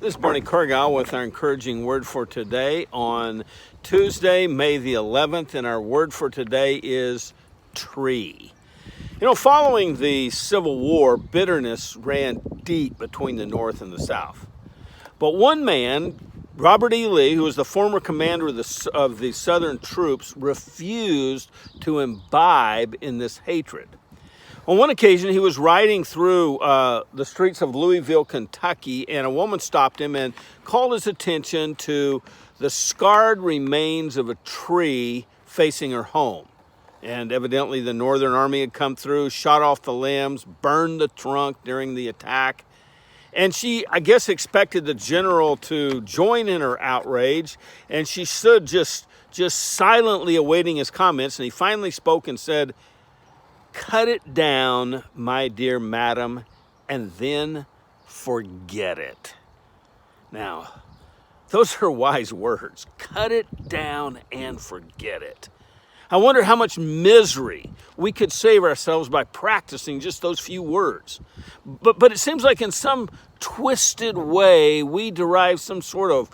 This is Barney Cargill with our encouraging word for today on Tuesday, May the 11th, and our word for today is tree. You know, following the Civil War, bitterness ran deep between the North and the South. But one man, Robert E. Lee, who was the former commander of the Southern troops, refused to imbibe in this hatred. On one occasion, he was riding through the streets of Louisville, Kentucky, and a woman stopped him and called his attention to the scarred remains of a tree facing her home. And evidently the Northern Army had come through, shot off the limbs, burned the trunk during the attack. And she, I guess, expected the general to join in her outrage, and she stood just silently awaiting his comments, and he finally spoke and said, "Cut it down, my dear madam, and then forget it." Now, those are wise words. Cut it down and forget it. I wonder how much misery we could save ourselves by practicing just those few words. But it seems like in some twisted way, we derive some sort of,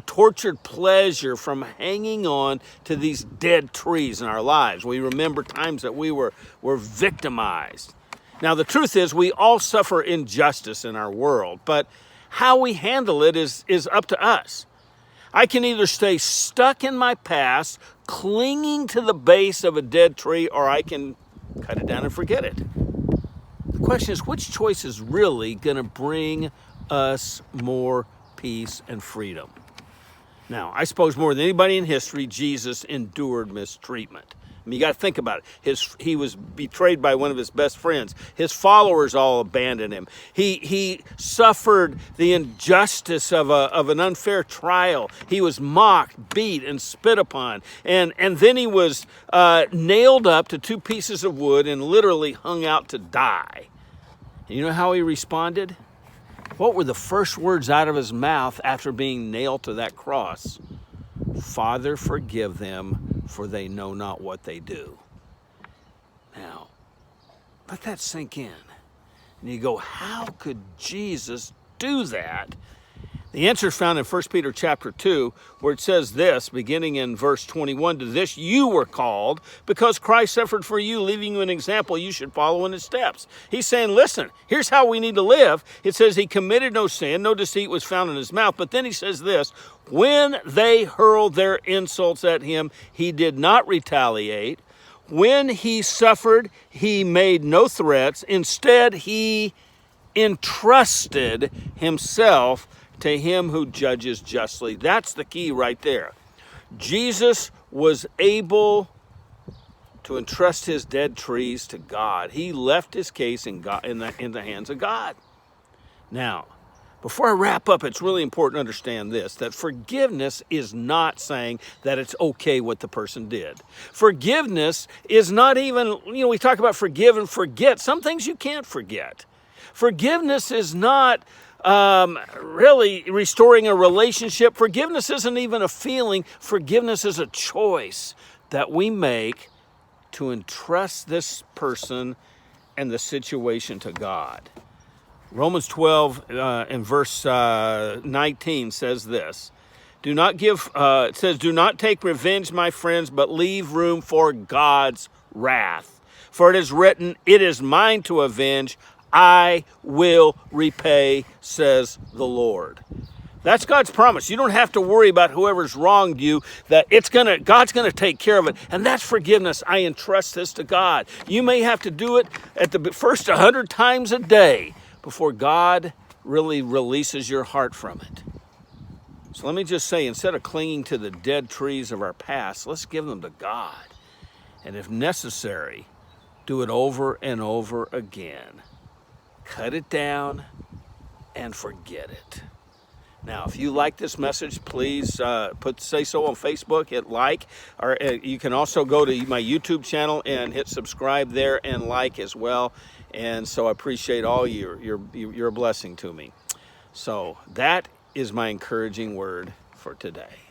tortured pleasure from hanging on to these dead trees in our lives. We remember times that we were victimized. Now, the truth is we all suffer injustice in our world, but how we handle it is up to us. I can either stay stuck in my past, clinging to the base of a dead tree, or I can cut it down and forget it. The question is, which choice is really going to bring us more peace and freedom? Now, I suppose more than anybody in history, Jesus endured mistreatment. I mean, you got to think about it. He was betrayed by one of his best friends. His followers all abandoned him. He suffered the injustice of an unfair trial. He was mocked, beat, and spit upon. And then he was nailed up to two pieces of wood and literally hung out to die. And you know how he responded? What were the first words out of his mouth after being nailed to that cross? "Father, forgive them, for they know not what they do." Now, let that sink in. And you go, how could Jesus do that? The answer is found in 1 Peter chapter 2, where it says this, beginning in verse 21, "To this you were called, because Christ suffered for you, leaving you an example you should follow in his steps." He's saying, listen, here's how we need to live. It says he committed no sin, no deceit was found in his mouth. But then he says this, when they hurled their insults at him, he did not retaliate. When he suffered, he made no threats. Instead, he entrusted himself to him who judges justly. That's the key right there. Jesus was able to entrust his dead trees to God. He left his case in the hands of God. Now, before I wrap up, it's really important to understand this, that forgiveness is not saying that it's okay what the person did. Forgiveness is not even, we talk about forgive and forget. Some things you can't forget. Forgiveness is not really restoring a relationship. Forgiveness isn't even a feeling. Forgiveness is a choice that we make to entrust this person and the situation to God. Romans 12 in verse 19 says this, it says, "Do not take revenge, my friends, but leave room for God's wrath. For it is written, 'It is mine to avenge, I will repay,' says the Lord." That's God's promise. You don't have to worry about whoever's wronged you, that God's gonna take care of it. And that's forgiveness. I entrust this to God. You may have to do it at the first 100 times a day before God really releases your heart from it. So let me just say, instead of clinging to the dead trees of our past, let's give them to God. And if necessary, do it over and over again. Cut it down and forget it. Now, if you like this message, please say so on Facebook, hit like, or you can also go to my YouTube channel and hit subscribe there and like as well. And so I appreciate all you're a blessing to me. So that is my encouraging word for today.